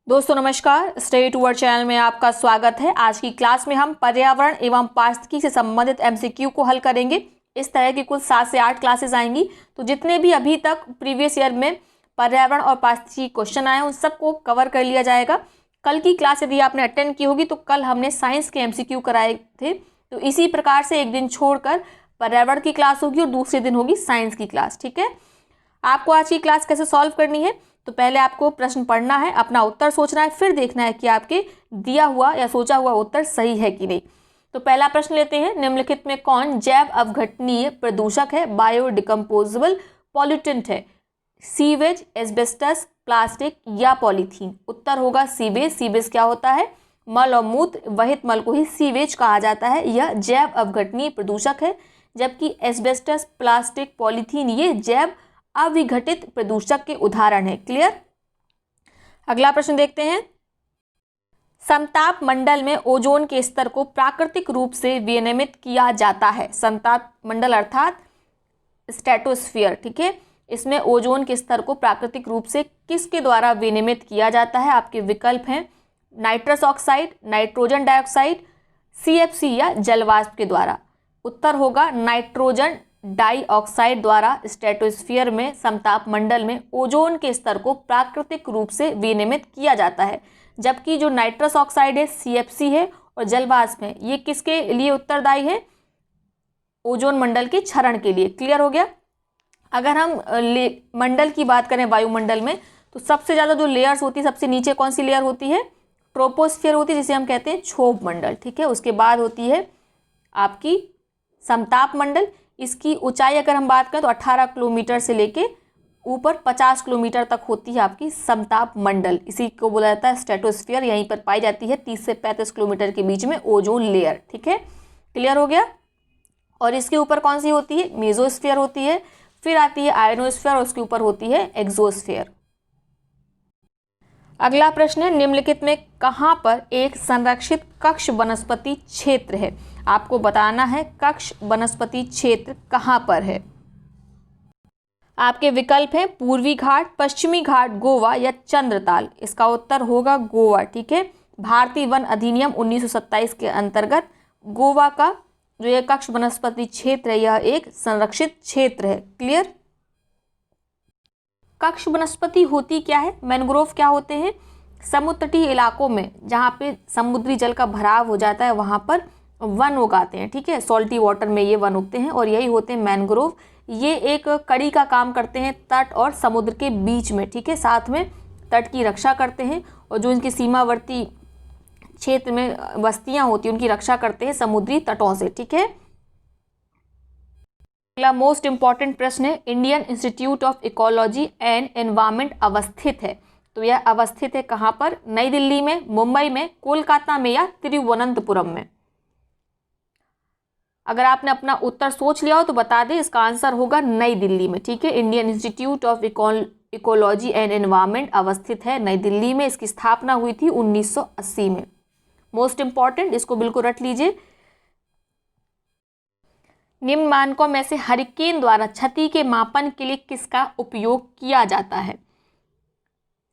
दोस्तों नमस्कार, stay toward channel में आपका स्वागत है। आज की क्लास में हम पर्यावरण एवं पारिस्थितिकी से संबंधित एमसीक्यू को हल करेंगे। इस तरह की कुल 7 से 8 क्लासेस आएंगी। तो जितने भी अभी तक प्रीवियस ईयर में पर्यावरण और पारिस्थितिकी क्वेश्चन आए उन सबको कवर कर लिया जाएगा। कल की क्लास यदि आपने अटेंड की होगी तो कल हमने साइंस के एमसीक्यू कराए थे। तो इसी प्रकार से एक दिन छोड़कर पर्यावरण की क्लास होगी और दूसरे दिन होगी साइंस की क्लास। ठीक है, आपको आज की क्लास कैसे सॉल्व करनी है, तो पहले आपको प्रश्न पढ़ना है, अपना उत्तर सोचना है, फिर देखना है कि आपके दिया हुआ या सोचा हुआ उत्तर सही है कि नहीं। तो पहला प्रश्न लेते हैं, निम्नलिखित में कौन जैव अवघटनीय प्रदूषक है, बायोडिकम्पोजेबल पॉल्यूटेंट है? सीवेज, एस्बेस्टस, प्लास्टिक या पॉलीथीन? उत्तर होगा सीवेज। सीवेज क्या होता है? मल और मूत्र वहित मल को ही सीवेज कहा जाता है। यह जैव अवघटनीय प्रदूषक है, जबकि एस्बेस्टस, प्लास्टिक, पॉलीथीन ये जैव अविघटित प्रदूषक के उदाहरण है। क्लियर? अगला प्रश्न देखते हैं, समताप मंडल में ओजोन के स्तर को प्राकृतिक रूप से विनियमित किया जाता है। समताप मंडल अर्थात स्ट्रेटोस्फीयर। ठीक है, इसमें ओजोन के स्तर को प्राकृतिक रूप से किसके द्वारा विनियमित किया जाता है? आपके विकल्प हैं nitrous oxide, nitrogen dioxide, CFC या जलवाष्प के द्वारा। उत्तर होगा नाइट्रोजन डाइऑक्साइड द्वारा स्ट्रेटोस्फीयर में समताप मंडल में ओजोन के स्तर को प्राकृतिक रूप से विनियमित किया जाता है। जबकि जो नाइट्रस ऑक्साइड है, सीएफसी है और जलवाष्प है, ये किसके लिए उत्तरदायी है? ओजोन मंडल के क्षरण के लिए। क्लियर हो गया? अगर हम मंडल की बात करें वायुमंडल में, तो सबसे ज़्यादा जो लेयर्स होती है, सबसे नीचे कौन सी लेयर होती है? ट्रोपोस्फियर होती है, जिसे हम कहते हैं क्षोभ मंडल। ठीक है, उसके बाद होती है आपकी समताप मंडल। इसकी ऊंचाई अगर हम बात करें तो 18 किलोमीटर से लेके ऊपर 50 किलोमीटर तक होती है आपकी समताप मंडल। इसी को बोला जाता है स्ट्रेटोस्फीयर। यहीं पर पाई जाती है 30 से 35 किलोमीटर के बीच में ओजोन लेयर। ठीक है, क्लियर हो गया? और इसके ऊपर कौन सी होती है? मेसोस्फीयर होती है। फिर आती है आयनोस्फीयर और उसके ऊपर होती है एक्सोस्फीयर। अगला प्रश्न है, निम्नलिखित में कहाँ पर एक संरक्षित कक्ष वनस्पति क्षेत्र है? आपको बताना है कक्ष वनस्पति क्षेत्र कहाँ पर है। आपके विकल्प हैं पूर्वी घाट, पश्चिमी घाट, गोवा या चंद्रताल। इसका उत्तर होगा गोवा। ठीक है, भारतीय वन अधिनियम 1927 के अंतर्गत गोवा का जो यह कक्ष वनस्पति क्षेत्र है यह एक संरक्षित क्षेत्र है। क्लियर? कक्ष वनस्पति होती क्या है? मैंग्रोव क्या होते हैं? समुद्र तटीय इलाकों में जहाँ पे समुद्री जल का भराव हो जाता है वहाँ पर वन उगाते हैं। ठीक है, सॉल्टी वाटर में ये वन उगते हैं और यही होते हैं मैंग्रोव। ये एक कड़ी का काम करते हैं तट और समुद्र के बीच में। ठीक है, साथ में तट की रक्षा करते हैं और जो इनके सीमावर्ती क्षेत्र में बस्तियां होती हैं उनकी रक्षा करते हैं समुद्री तटों से। ठीक है, अगला मोस्ट इंपॉर्टेंट प्रश्न है, Indian institute of ecology and environment अवस्थित है। तो यह अवस्थित है कहाँ पर? नई दिल्ली में, मुंबई में, कोलकाता में या तिरुवनंतपुरम में? अगर आपने अपना उत्तर सोच लिया हो तो बता दें, इसका आंसर होगा नई दिल्ली में। ठीक है, Indian institute of ecology and environment अवस्थित है नई दिल्ली में। इसकी स्थापना हुई थी 1980 में। मोस्ट इंपॉर्टेंट, इसको बिल्कुल रट लीजिए। निम्न मानकों में से हरिकेन द्वारा क्षति के मापन के लिए किसका उपयोग किया जाता है?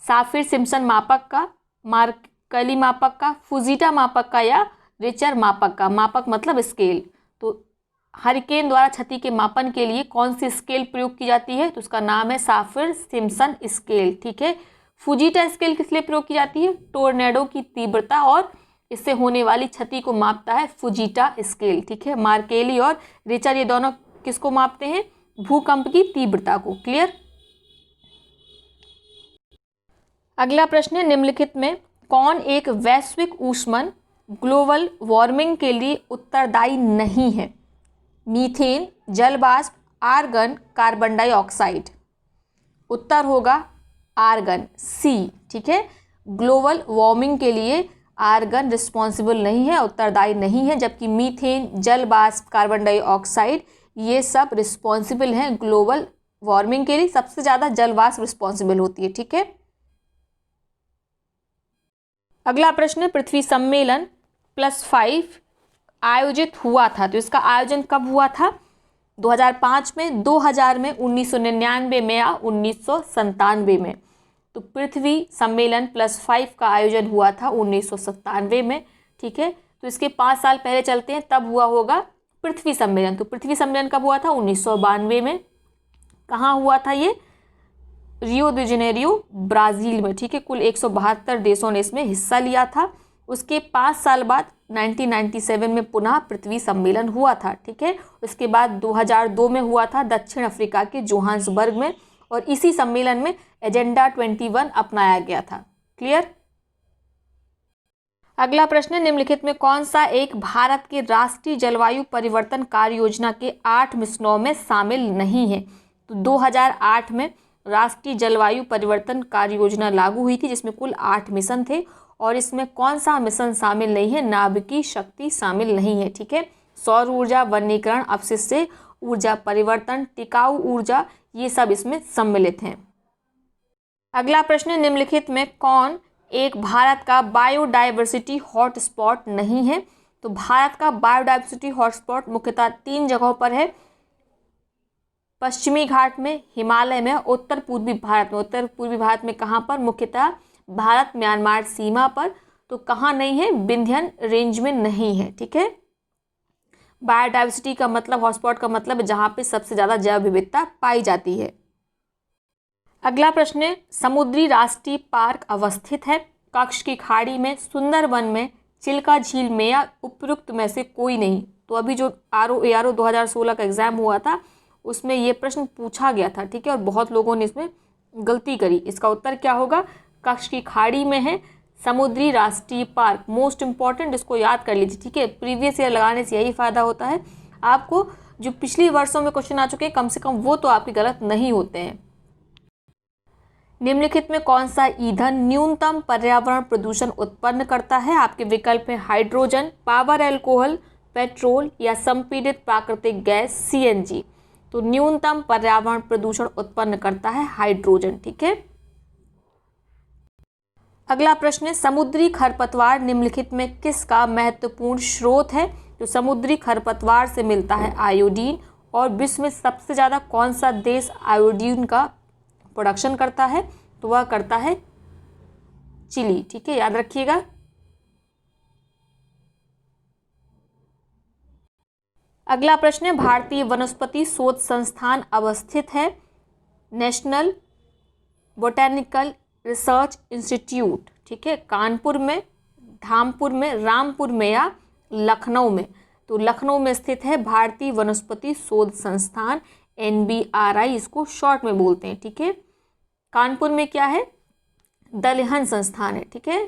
साफिर सिम्पसन मापक का, मार्कली मापक का, फुजीटा मापक का या रिचर मापक का? मापक मतलब स्केल। तो हरिकेन द्वारा क्षति के मापन के लिए कौन सी स्केल प्रयोग की जाती है? तो उसका नाम है साफिर सिम्पसन स्केल। ठीक है, फुजीटा स्केल किस लिए प्रयोग की जाती है? टोर्नेडो की तीव्रता और इससे होने वाली क्षति को मापता है फुजीटा स्केल। ठीक है, मार्केली और रिचर ये दोनों किसको मापते हैं? भूकंप की तीव्रता को। क्लियर? अगला प्रश्न है, निम्नलिखित में कौन एक वैश्विक ऊष्मन ग्लोबल वार्मिंग के लिए उत्तरदायी नहीं है? मीथेन, जलवाष्प, आर्गन, कार्बन डाइऑक्साइड? उत्तर होगा आर्गन, सी। ठीक है, ग्लोबल वार्मिंग के लिए आर्गन रिस्पॉन्सिबल नहीं है, उत्तरदायी नहीं है, जबकि मीथेन, जलवाष्प, कार्बन डाइऑक्साइड ये सब रिस्पॉन्सिबल हैं ग्लोबल वार्मिंग के लिए। सबसे ज़्यादा जलवाष्प रिस्पॉन्सिबल होती है। ठीक है, अगला प्रश्न है, पृथ्वी सम्मेलन +5 आयोजित हुआ था। तो इसका आयोजन कब हुआ था? 2005 में, 2000 में, 1999 में या 1997 में? तो पृथ्वी सम्मेलन +5 का आयोजन हुआ था 1997 में। ठीक है, तो इसके 5 साल पहले चलते हैं, तब हुआ होगा पृथ्वी सम्मेलन। तो पृथ्वी सम्मेलन कब हुआ था? 1992 में। कहाँ हुआ था ये? रियो दी जेनेरियो, ब्राज़ील में। ठीक है, कुल 172 देशों ने इसमें हिस्सा लिया था। उसके 5 साल बाद 1997 में पुनः पृथ्वी सम्मेलन हुआ था। ठीक है, उसके बाद 2002 में हुआ था दक्षिण अफ्रीका के जोहान्सबर्ग में, और इसी सम्मेलन में एजेंडा 21 अपनाया गया था। क्लियर? अगला प्रश्न है, निम्नलिखित में कौन सा एक भारत के राष्ट्रीय जलवायु परिवर्तन कार्य योजना के 8 मिशनों में शामिल नहीं है? तो 2008 में राष्ट्रीय जलवायु परिवर्तन कार्य योजना लागू हुई थी, जिसमें कुल 8 मिशन थे, और इसमें कौन सा मिशन शामिल नहीं है? नाभिकीय शक्ति शामिल नहीं है। ठीक है, सौर ऊर्जा, वनीकरण, अपशिष्ट से ऊर्जा परिवर्तन, टिकाऊ ऊर्जा, ये सब इसमें सम्मिलित हैं। अगला प्रश्न है, निम्नलिखित में कौन एक भारत का बायोडायवर्सिटी हॉटस्पॉट नहीं है? तो भारत का बायोडायवर्सिटी हॉटस्पॉट मुख्यतः 3 जगहों पर है, पश्चिमी घाट में, हिमालय में, उत्तर पूर्वी भारत में। उत्तर पूर्वी भारत में कहाँ पर? मुख्यतः भारत म्यांमार सीमा पर। तो कहाँ नहीं है? विंध्यन रेंज में नहीं है। ठीक है, बायोडायवर्सिटी का मतलब, हॉटस्पॉट का मतलब जहाँ पे सबसे ज़्यादा जैव विविधता पाई जाती है। अगला प्रश्न है, समुद्री राष्ट्रीय पार्क अवस्थित है कच्छ की खाड़ी में, सुंदरबन में, चिल्का झील में, या उपयुक्त में से कोई नहीं? तो अभी जो ARO 2016 का एग्जाम हुआ था उसमें ये प्रश्न पूछा गया था। ठीक है, और बहुत लोगों ने इसमें गलती करी। इसका उत्तर क्या होगा? कच्छ की खाड़ी में है समुद्री राष्ट्रीय पार्क। मोस्ट इंपॉर्टेंट, इसको याद कर लीजिए। ठीक है, प्रीवियस ईयर लगाने से यही फायदा होता है आपको, जो पिछले वर्षों में क्वेश्चन आ चुके हैं कम से कम वो तो आपके गलत नहीं होते हैं। निम्नलिखित में कौन सा ईंधन न्यूनतम पर्यावरण प्रदूषण उत्पन्न करता है? आपके विकल्प है हाइड्रोजन, पावर एल्कोहल, पेट्रोल, या संपीड़ित प्राकृतिक गैस CNG। तो न्यूनतम पर्यावरण प्रदूषण उत्पन्न करता है हाइड्रोजन। ठीक है, अगला प्रश्न है, समुद्री खरपतवार निम्नलिखित में किसका महत्वपूर्ण स्रोत है? तो समुद्री खरपतवार से मिलता है आयोडीन, और विश्व में सबसे ज़्यादा कौन सा देश आयोडीन का प्रोडक्शन करता है? तो वह करता है चिली। ठीक है, याद रखिएगा। अगला प्रश्न है, भारतीय वनस्पति शोध संस्थान अवस्थित है नेशनल बोटेनिकल रिसर्च इंस्टीट्यूट। ठीक है, कानपुर में, धामपुर में, रामपुर में, या लखनऊ में? तो लखनऊ में स्थित है भारतीय वनस्पति शोध संस्थान, NBRI इसको शॉर्ट में बोलते हैं। ठीक है, कानपुर में क्या है? दलहन संस्थान है। ठीक है,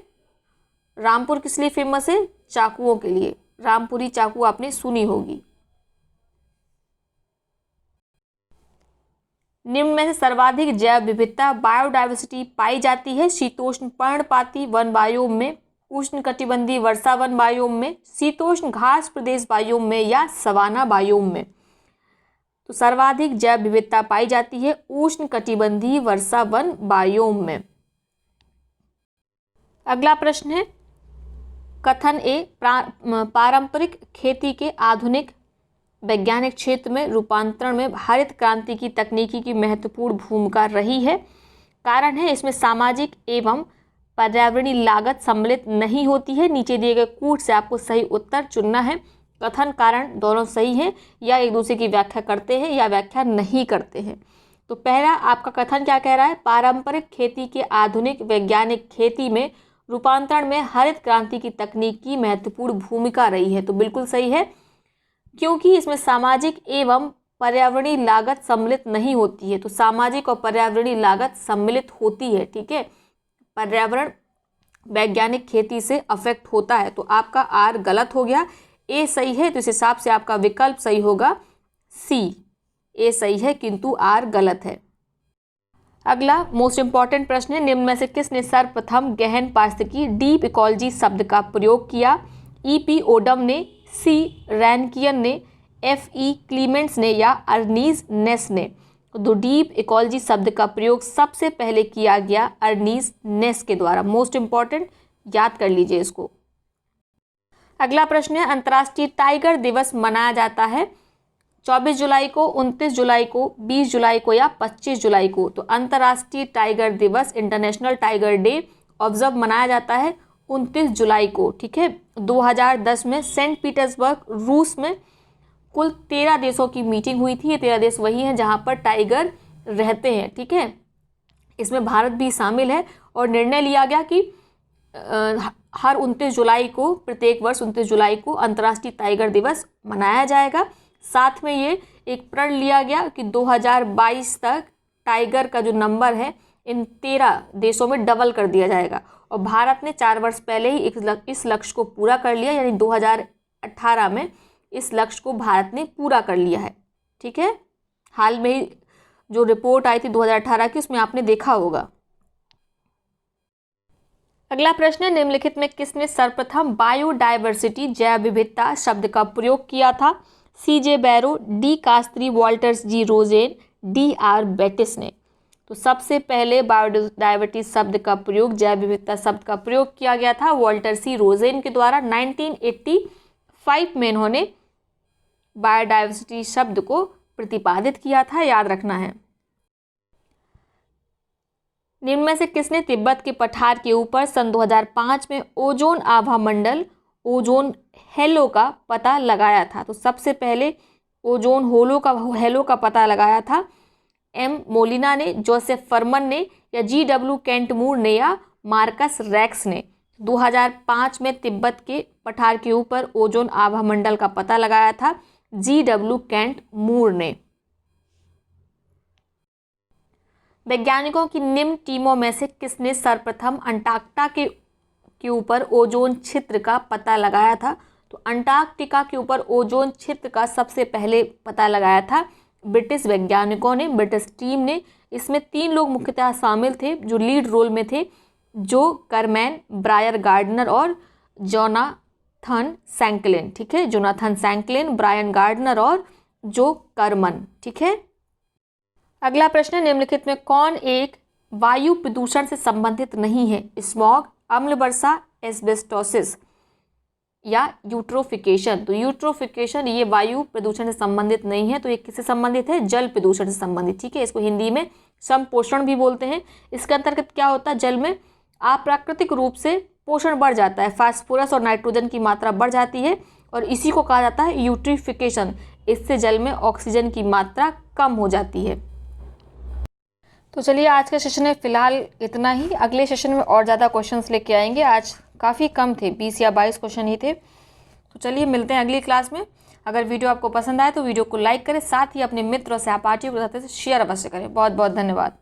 रामपुर किस लिए फेमस है? चाकुओं के लिए। रामपुरी चाकू आपने सुनी होगी। निम्न में से सर्वाधिक जैव विविधता बायोडायवर्सिटी पाई जाती है शीतोष्ण पर्णपाती वन बायोम में, उष्णकटिबंधीय वर्षा वन बायोम में, शीतोष्ण घास प्रदेश बायोम में, या सवाना बायोम में? तो सर्वाधिक जैव विविधता पाई जाती है उष्णकटिबंधीय वर्षा वन बायोम में। अगला प्रश्न है, कथन ए पारंपरिक खेती के आधुनिक वैज्ञानिक क्षेत्र में रूपांतरण में हरित क्रांति की तकनीकी की महत्वपूर्ण भूमिका रही है। कारण है इसमें सामाजिक एवं पर्यावरणीय लागत सम्मिलित नहीं होती है। नीचे दिए गए कूट से आपको सही उत्तर चुनना है। कथन कारण दोनों सही हैं, या एक दूसरे की व्याख्या करते हैं या व्याख्या नहीं करते हैं। तो पहला आपका कथन क्या कह रहा है? पारंपरिक खेती के आधुनिक वैज्ञानिक खेती में रूपांतरण में हरित क्रांति की तकनीक की महत्वपूर्ण भूमिका रही है। तो बिल्कुल सही है, क्योंकि इसमें सामाजिक एवं पर्यावरणीय लागत सम्मिलित नहीं होती है। तो सामाजिक और पर्यावरणीय लागत सम्मिलित होती है। ठीक है, पर्यावरण वैज्ञानिक खेती से अफेक्ट होता है। तो आपका आर गलत हो गया, ए सही है। तो इस हिसाब से आपका विकल्प सही होगा सी। ए सही है किंतु आर गलत है। अगला मोस्ट इंपॉर्टेंट प्रश्न है, निम्न में से किसने सर्वप्रथम गहन पारिस्थितिकी डीप इकोलॉजी शब्द का प्रयोग किया? E.P. ओडम ने, सी रैनकियन ने, F.E. क्लीमेंट्स ने, या अर्नीज नेस ने? तो डीप इकोलॉजी शब्द का प्रयोग सबसे पहले किया गया अर्नीज नेस के द्वारा। मोस्ट इंपॉर्टेंट, याद कर लीजिए इसको। अगला प्रश्न है, अंतर्राष्ट्रीय टाइगर दिवस मनाया जाता है 24 जुलाई को, 29 जुलाई को, 20 जुलाई को या 25 जुलाई को। तो अंतर्राष्ट्रीय टाइगर दिवस, इंटरनेशनल टाइगर डे ऑब्जर्व मनाया जाता है 29 जुलाई को। ठीक है। 2010 में सेंट पीटर्सबर्ग रूस में कुल 13 देशों की मीटिंग हुई थी। ये 13 देश वही हैं जहाँ पर टाइगर रहते हैं। ठीक है। इसमें भारत भी शामिल है और निर्णय लिया गया कि हर 29 जुलाई को, प्रत्येक वर्ष 29 जुलाई को अंतर्राष्ट्रीय टाइगर दिवस मनाया जाएगा। साथ में ये एक प्रण लिया गया कि 2022 तक टाइगर का जो नंबर है इन 13 देशों में डबल कर दिया जाएगा। और भारत ने 4 वर्ष पहले ही इस लक्ष्य को पूरा कर लिया, यानी 2018 में इस लक्ष्य को भारत ने पूरा कर लिया है। ठीक है। हाल में ही जो रिपोर्ट आई थी 2018 की, उसमें आपने देखा होगा। अगला प्रश्न है, निम्नलिखित में किसने सर्वप्रथम बायोडायवर्सिटी, जैव विविधता शब्द का प्रयोग किया था? CJ Barrow, D Castri, Walters G Rosen, DR Bettis ने। तो सबसे पहले बायोडायवर्सिटी शब्द का प्रयोग, जैव विविधता शब्द का प्रयोग किया गया था वॉल्टर C रोजेन के द्वारा। 1985 में इन्होंने बायोडायवर्सिटी शब्द को प्रतिपादित किया था, याद रखना है। निम्न में से किसने तिब्बत के पठार के ऊपर सन 2005 में ओजोन आभा मंडल, ओजोन हेलो का पता लगाया था? तो सबसे पहले ओजोन हेलो का पता लगाया था M मोलिना ने, जोसेफ फरमन ने या GW केंट मूर ने या मार्कस रैक्स ने? 2005 में तिब्बत के पठार के ऊपर ओजोन आभा मंडल का पता लगाया था GW केंट मूर ने। वैज्ञानिकों की निम्न टीमों में से किसने सर्वप्रथम अंटार्कटिका के ऊपर ओजोन छिद्र का पता लगाया था? तो अंटार्कटिका के ऊपर ओजोन छिद्र का सबसे पहले पता लगाया था ब्रिटिश वैज्ञानिकों ने, ब्रिटिश टीम ने। इसमें 3 लोग मुख्यतः शामिल थे जो लीड रोल में थे, जो करमैन, ब्रायर गार्डनर और जोनाथन सैंकलिन। ठीक है। जोनाथन सैंकलिन, ब्रायन गार्डनर और जो करमन। ठीक है। अगला प्रश्न है, निम्नलिखित में कौन एक वायु प्रदूषण से संबंधित नहीं है? स्मॉग, अम्ल वर्षा, एस्बेस्टोसिस या यूट्रोफिकेशन? तो यूट्रोफिकेशन ये वायु प्रदूषण से संबंधित नहीं है। तो ये किससे संबंधित है? जल प्रदूषण से संबंधित। ठीक है। इसको हिंदी में संपोषण भी बोलते हैं। इसके अंतर्गत क्या होता है? जल में अप्राकृतिक रूप से पोषण बढ़ जाता है, फास्फोरस और नाइट्रोजन की मात्रा बढ़ जाती है और इसी को कहा जाता है यूट्रिफिकेशन। इससे जल में ऑक्सीजन की मात्रा कम हो जाती है। तो चलिए आज के सेशन में फ़िलहाल इतना ही। अगले सेशन में और ज़्यादा क्वेश्चंस लेके आएंगे। आज काफ़ी कम थे, 20 या 22 क्वेश्चन ही थे। तो चलिए मिलते हैं अगली क्लास में। अगर वीडियो आपको पसंद आए तो वीडियो को लाइक करें, साथ ही अपने मित्रों, सहपाठियों के साथ शेयर अवश्य करें। बहुत बहुत धन्यवाद।